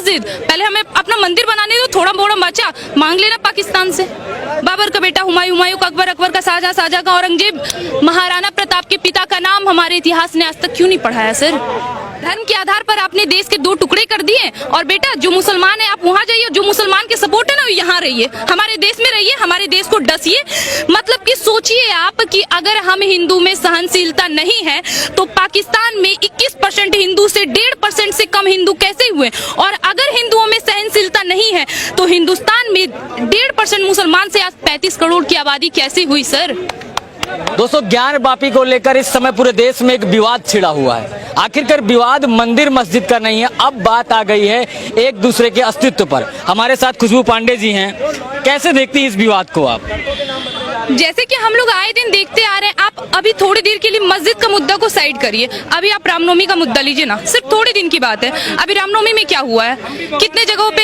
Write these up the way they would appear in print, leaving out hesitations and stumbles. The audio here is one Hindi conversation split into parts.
मस्जिद, पहले हमें अपना मंदिर बनाने दो, थोड़ा मोड़ा बचा मांग लेना पाकिस्तान से। बाबर का बेटा हुमायूं, हुमायूं का अकबर, अकबर का शाहजहां, शाहजहां का औरंगजेब, महाराणा प्रताप के पिता का नाम हमारे इतिहास ने आज तक क्यों नहीं पढ़ाया सर? धर्म के आधार पर आपने देश के 2 टुकड़े कर दिए। और बेटा जो मुसलमान है आप वहाँ जाइए, जो मुसलमान के सपोर्ट है ना यहाँ रहिए, हमारे देश में रहिए, हमारे देश को डसिए। मतलब कि सोचिए आप कि अगर हम हिंदू में सहनशीलता नहीं है तो पाकिस्तान में 21% हिंदू से 1.5% से कम हिंदू कैसे हुए? और अगर हिंदुओं में सहनशीलता नहीं है तो हिंदुस्तान में 1.5% मुसलमान से आज 35 करोड़ की आबादी कैसे हुई सर? दोस्तों, ज्ञानवापी को लेकर इस समय पूरे देश में एक विवाद छिड़ा हुआ है। आखिरकार विवाद मंदिर मस्जिद का नहीं है, अब बात आ गई है एक दूसरे के अस्तित्व पर। हमारे साथ खुशबू पांडे जी हैं। कैसे देखती हैं इस विवाद को आप? जैसे कि हम लोग आए दिन देखते आ रहे हैं, आप अभी थोड़ी देर के लिए मस्जिद का मुद्दा को साइड करिए, अभी आप रामनवमी का मुद्दा लीजिए ना, सिर्फ थोड़े दिन की बात है। अभी रामनवमी में क्या हुआ है? कितने जगहों पे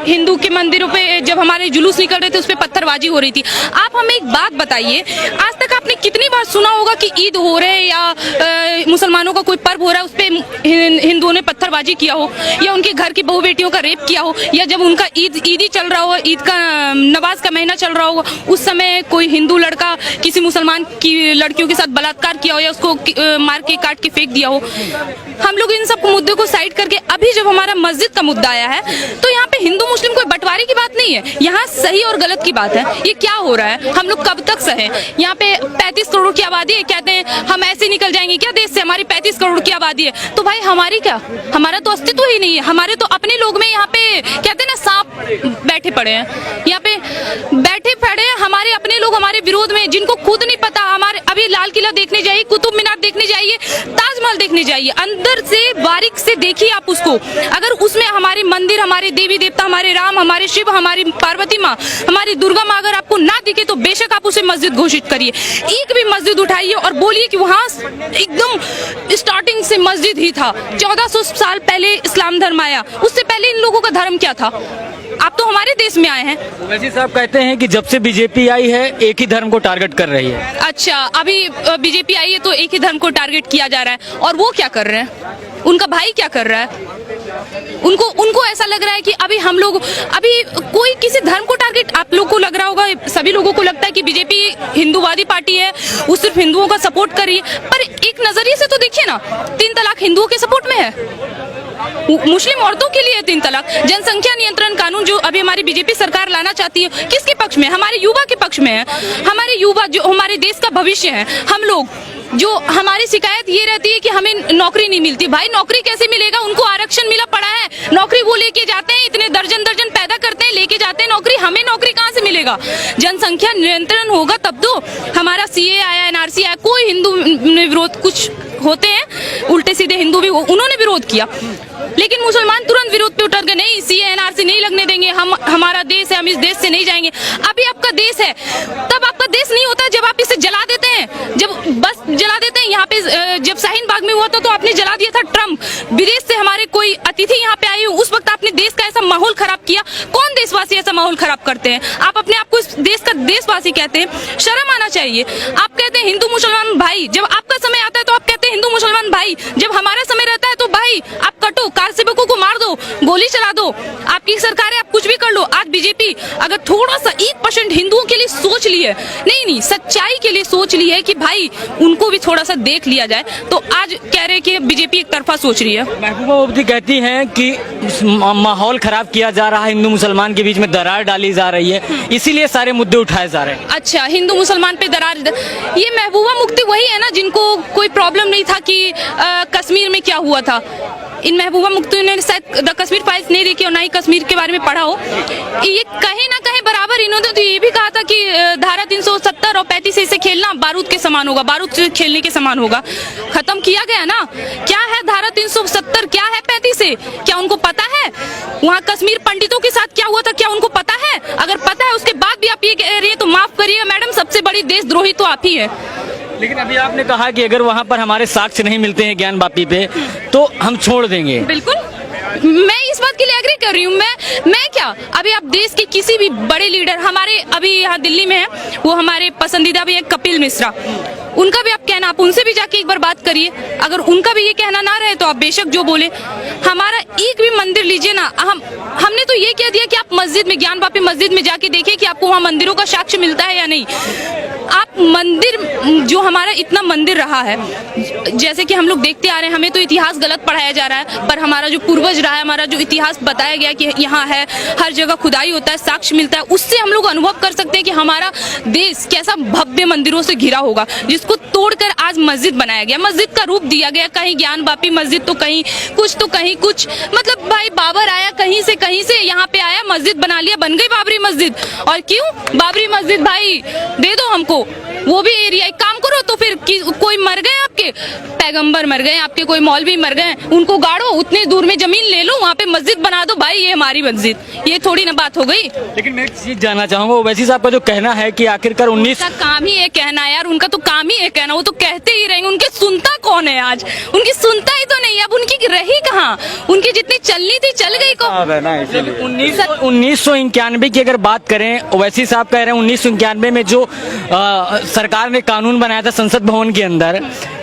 हिंदू के मंदिरों पे जब हमारे जुलूस निकल रहे थे उस पे पत्थरबाजी हो रही थी। आप हमें एक बात बताइए, आज तक आपने कितनी बार सुना होगा कि ईद हो रहे है या मुसलमानों का कोई पर्व हो रहा है उस पे हिंदुओं ने पत्थरबाजी किया हो, या उनके घर की बहू बेटियों का रेप किया हो, या जब उनका ईदी चल रहा हो, ईद का नमाज का महीना चल रहा होगा, उस समय कोई हिंदू लड़का किसी मुसलमान की लड़कियों के साथ बलात्कार किया हो या उसको मार के काट के फेंक दिया हो? हम लोग इन सब मुद्दों को साइड करके अभी जब हमारा मस्जिद का मुद्दा आया है तो यहाँ पे हिंदू मुस्लिम कोई बंटवारे की बात नहीं है, यहाँ सही और गलत की बात है। ये क्या हो रहा है? हम लोग कब तक सहे? यहाँ पे 35 करोड़ की आबादी है, कहते हैं हम ऐसे निकल जाएंगे क्या देश से, हमारी 35 करोड़ की आबादी है तो भाई हमारी क्या, हमारा तो अस्तित्व ही नहीं है। हमारे तो अपने लोग में यहाँ पे कहते हैं ना सांप बैठे पड़े हैं, यहाँ पे बैठे पड़े हैं हमारे अपने लोग हमारे विरोध में, जिनको खुद नहीं पता। हमारे अभी लाल किला देखने जाइए, कुतुब मीनार देखने जाइए, ताजमहल देखने जाइए, अंदर से बारीक से देखिए आप उसको। अगर उसमें हमारे मंदिर, हमारे देवी देवता, हमारे राम, हमारे शिव, हमारी पार्वती माँ, हमारी दुर्गा माँ अगर आपको ना दिखे तो बेशक आप उसे मस्जिद घोषित करिए। एक भी मस्जिद उठाइए और बोलिए कि वहाँ एकदम स्टार्टिंग से मस्जिद ही था। 1400 साल पहले इस्लाम धर्म आया, उससे पहले इन लोगों का धर्म क्या था? आप तो हमारे देश में आए हैं। वैसे साहब कहते हैं कि जब से बीजेपी आई है एक ही धर्म को टारगेट कर रही है। अच्छा, अभी बीजेपी आई है तो एक ही धर्म को टारगेट किया जा रहा है, और वो क्या कर रहे हैं? उनका भाई क्या कर रहा है? उनको ऐसा लग रहा है कि अभी हम लोग अभी कोई किसी धर्म को टारगेट, आप लोग को लग रहा होगा, सभी लोगों को लगता है कि बीजेपी हिंदूवादी पार्टी है, वो सिर्फ हिंदुओं का सपोर्ट कर रही है, पर एक नजरिए से तो देखिए ना, 3 तलाक हिंदुओं के सपोर्ट में है, मुस्लिम औरतों के लिए 3 तलाक। जनसंख्या नियंत्रण कानून जो अभी हमारी बीजेपी सरकार लाना चाहती है, किसके पक्ष में? हमारे युवा के पक्ष में है। हमारे युवा जो हमारे देश का भविष्य है, हम लोग जो हमारी शिकायत ये रहती है कि हमें नौकरी नहीं मिलती। भाई नौकरी कैसे मिलेगा? उनको आरक्षण मिला पड़ा है, नौकरी वो लेके जाते हैं, इतने दर्जन दर्जन पैदा करते हैं, लेके जाते हैं नौकरी, हमें नौकरी कहाँ से मिलेगा? जनसंख्या नियंत्रण होगा तब तो। हमारा सीए आया, एनआरसी आया, कोई हिंदू ने विरोध, कुछ होते हैं उल्टे सीधे हिंदू भी उन्होंने विरोध किया, लेकिन मुसलमान तुरंत विरोध पे उतर गए, नहीं सीए एनआरसी नहीं लगने देंगे, हम हमारा देश है, हम इस देश से नहीं जाएंगे। अभी आपका देश है, तब आपका देश नहीं होता जब आप इसे जला देते हैं, जब बस जला देते हैं। यहाँ पे जब शाहीन बाग में हुआ था तो आपने जला दिया था ट्रम्प, विदेश से हमारे कोई अतिथि यहाँ पे आए, उस वक्त आपने देश का ऐसा माहौल खराब किया। कौन देशवासी ऐसा माहौल खराब करते हैं? आप अपने आप को इस देश का देशवासी कहते हैं, शर्म आना चाहिए। आप कहते हैं हिंदू मुसलमान भाई, जब आपका समय आता है तो आप कहते हैं हिंदू मुसलमान भाई, जब हमारा समय रहता है तो भाई आप कटो, कार सेवकों को मार दो, गोली चला दो, आपकी सरकार है, आप कुछ भी कर लो। आज बीजेपी अगर थोड़ा सा 1% हिंदुओं के लिए सोच ली है, नहीं सच्चाई के लिए सोच ली है कि भाई उनको भी थोड़ा सा देख लिया जाए, तो आज कह रहे हैं कि बीजेपी एक तरफा सोच रही है। महबूबा मुफ्ती कहती हैं कि माहौल खराब किया जा रहा है, हिंदू मुसलमान के बीच में दरार डाली जा रही है, इसीलिए सारे मुद्दे उठाए जा रहे हैं। अच्छा, हिंदू मुसलमान पे दरार, ये महबूबा मुफ्ती वही है ना जिनको कोई प्रॉब्लम नहीं था कि कश्मीर में क्या हुआ था। इन महबूबा मुफ्ती ने शायद द कश्मीर फाइल्स नहीं देखी और ना ही कश्मीर के बारे में पढ़ा हो। ये कहीं ना कहीं बराबर इन्होंने तो ये भी कहा था कि धारा 370 और 35 से खेलना बारूद के समान होगा, बारूद से खेलने के समान होगा। खत्म किया गया ना। क्या है धारा 370, क्या है 35 से? क्या उनको पता है वहाँ कश्मीर पंडितों के साथ क्या हुआ था? क्या उनको पता है? अगर पता है उसके बाद भी आप ये कह रही है तो माफ करिएगा मैडम, सबसे बड़ी देशद्रोही तो आप ही है। लेकिन अभी आपने कहा कि अगर वहाँ पर हमारे साक्ष्य नहीं मिलते हैं ज्ञानवापी पे तो हम छोड़ देंगे। बिल्कुल, मैं इस बात के लिए एग्री कर रही हूँ, मैं क्या, अभी आप देश के किसी भी बड़े लीडर, हमारे अभी यहाँ दिल्ली में है वो हमारे पसंदीदा भी है कपिल मिश्रा, उनका भी आप कहना, आप उनसे भी जाके एक बार बात करिए, अगर उनका भी ये कहना ना रहे तो आप बेशक जो बोले। हमारा एक भी मंदिर लीजिए ना, हमने तो ये कह दिया कि आप मस्जिद में, ज्ञान वापी मस्जिद में जाके देखिए कि आपको वहाँ मंदिरों का साक्ष्य मिलता है या नहीं। आप मंदिर, जो हमारा इतना मंदिर रहा है, जैसे कि हम लोग देखते आ रहे हैं, हमें तो इतिहास गलत पढ़ाया जा रहा है, पर हमारा जो पूर्वज रहा है, हमारा जो इतिहास बताया गया कि यहाँ है, हर जगह खुदाई होता है, साक्ष्य मिलता है, उससे हम लोग अनुभव कर सकते हैं कि हमारा देश कैसा भव्य मंदिरों से घिरा होगा, जिसको तोड़कर आज मस्जिद बनाया गया, मस्जिद का रूप दिया गया, कहीं ज्ञान वापी मस्जिद तो कहीं कुछ, मतलब भाई बाबर आया कहीं से यहाँ पे आया, मस्जिद बना लिया, बन गई बाबरी मस्जिद। और क्यों बाबरी मस्जिद, भाई दे दो हमको वो भी एरिया, एक काम करो तो फिर कोई मर गए आपके पैगंबर, मर गए आपके कोई मौलवी, मर गए, उनको गाड़ो, उतने दूर में जमीन ले लो, वहाँ पे मस्जिद बना दो, भाई ये हमारी मस्जिद, ये थोड़ी ना बात हो गई। लेकिन मैं एक चीज जानना चाहूंगा, ओवैसी साहब का जो कहना है कि आखिरकार 19 उनका काम ही है कहना यार, उनका तो काम ही है कहना, वो तो कहते ही रहेंगे, उनके सुनता कौन है आज, उनकी सुनता ही तो नहीं है, अब उनकी रही कहाँ, उनकी जितनी चलनी थी चल गई को। 1991 की अगर बात करें, ओवैसी साहब कह रहे हैं 1991 में जो सरकार ने कानून बनाया था संसद भवन के अंदर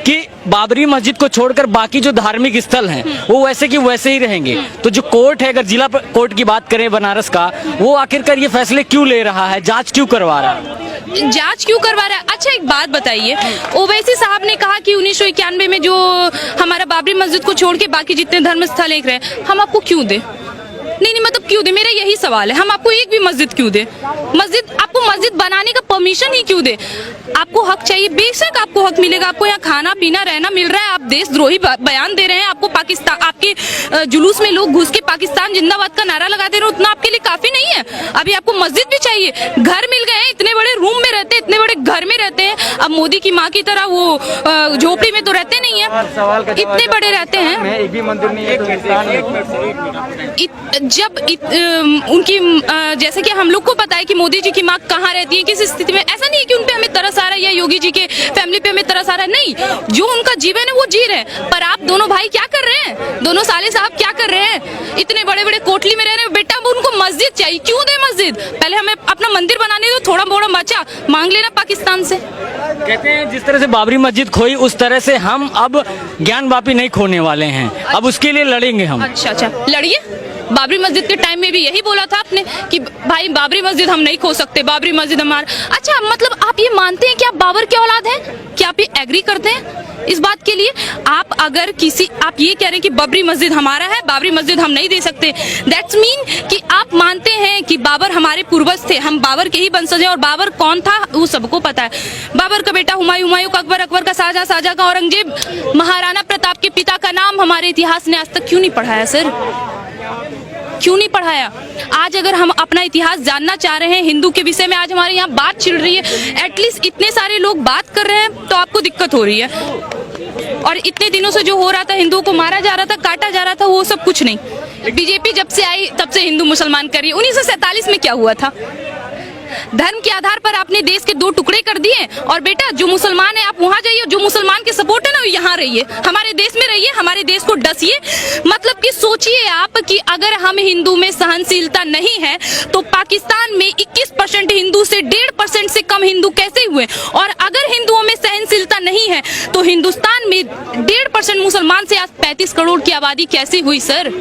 कि बाबरी मस्जिद को छोड़कर बाकी जो धार्मिक स्थल हैं वो वैसे की वैसे ही रहेंगे, तो जो कोर्ट है, अगर जिला कोर्ट की बात करें बनारस का, वो आखिरकार ये फैसले क्यों ले रहा है, जांच क्यों करवा रहा है? जांच क्यों करवा रहा है? अच्छा एक बात बताइए, ओवैसी साहब ने कहा कि 1991 में जो हमारा बाबरी मस्जिद को छोड़ के बाकी जितने धर्म स्थल एक रहे, हम आपको क्यों दे? नहीं मतलब क्यों दे, मेरा यही सवाल है, हम आपको एक भी मस्जिद क्यों दे? मस्जिद, आपको मस्जिद बनाने का परमिशन ही क्यों दे? आपको हक चाहिए, बेशक आपको हक मिलेगा, आपको यहाँ खाना पीना रहना मिल रहा है, आप देशद्रोही बयान दे रहे हैं, आपको पाकिस्तान, आपके जुलूस में लोग घुस के पाकिस्तान जिंदाबाद का नारा लगा दे रहे हैं, उतना आपके लिए काफी नहीं है? अभी आपको मस्जिद भी चाहिए, घर मिल गए हैं, इतने बड़े रूम में रहते हैं, इतने बड़े घर में रहते हैं, अब मोदी की माँ की तरह वो झोपड़ी में तो रहते नहीं है, इतने बड़े रहते हैं, एक भी मंदिर नहीं है। जब उनकी जैसे कि हम लोग को पता है कि मोदी जी की माँ कहाँ रहती है, किस स्थिति में, ऐसा नहीं है कि उन पे हमें तरस आ रहा है या योगी जी के फैमिली पे हमें तरस आ रहा है, नहीं, जो उनका जीवन है वो जी रहे हैं। पर आप दोनों भाई क्या कर रहे हैं, दोनों साले साहब क्या कर रहे हैं, इतने बड़े बड़े कोठली में रह रहे हैं, बेटा उनको मस्जिद चाहिए, क्यों दे मस्जिद? पहले हमें अपना मंदिर बनाने दो, थोड़ा मोड़ा बचा मांग लेना पाकिस्तान से। कहते हैं जिस तरह से बाबरी मस्जिद खोई, उस तरह से हम अब ज्ञान वापी नहीं खोने वाले हैं, अब उसके लिए लड़ेंगे हम। अच्छा लड़िए, बाबरी मस्जिद के टाइम में भी यही बोला था आपने कि भाई बाबरी मस्जिद हम नहीं खो सकते, बाबरी मस्जिद हमारा। अच्छा मतलब आप ये मानते हैं कि आप बाबर के औलाद हैं? क्या आप ये एग्री करते हैं इस बात के लिए? आप अगर आप ये कह रहे हैं कि बाबरी मस्जिद हमारा है, बाबरी मस्जिद हम नहीं दे सकते, दैट्स मीन कि आप मानते हैं कि बाबर हमारे पूर्वज थे, हम बाबर के ही वंशज हैं, और बाबर कौन था वो सबको पता है। बाबर का बेटा हुमायूं, हुमायूं का अकबर, अकबर का शाहजहां, शाहजहां का औरंगजेब, महाराणा प्रताप के पिता का नाम हमारे इतिहास ने आज तक क्यों नहीं पढ़ाया सर? क्यों नहीं पढ़ाया? आज अगर हम अपना इतिहास जानना चाह रहे हैं हिंदू के विषय में, आज हमारे यहाँ बात छिड़ रही है, एटलीस्ट इतने सारे लोग बात कर रहे हैं तो आपको दिक्कत हो रही है। और इतने दिनों से जो हो रहा था, हिंदुओं को मारा जा रहा था, काटा जा रहा था, वो सब कुछ नहीं। बीजेपी जब से आई तब से हिंदू मुसलमान कर रही है। 1947 में क्या हुआ था? धर्म के आधार पर आपने देश के दो टुकड़े कर दिए, और बेटा जो मुसलमान है आप वहां जाइए, जो मुसलमान के सपोर्ट है ना यहाँ रहिए, हमारे देश में रहिए, हमारे देश को डसिए। मतलब कि सोचिए आप कि अगर हम हिंदू में सहनशीलता नहीं है तो पाकिस्तान में 21% हिंदू से 1.5% से कम हिंदू कैसे हुए? और अगर हिंदुओं में सहनशीलता नहीं है तो हिंदुस्तान में 1.5% मुसलमान से आज 35 करोड़ की आबादी कैसे हुई सर?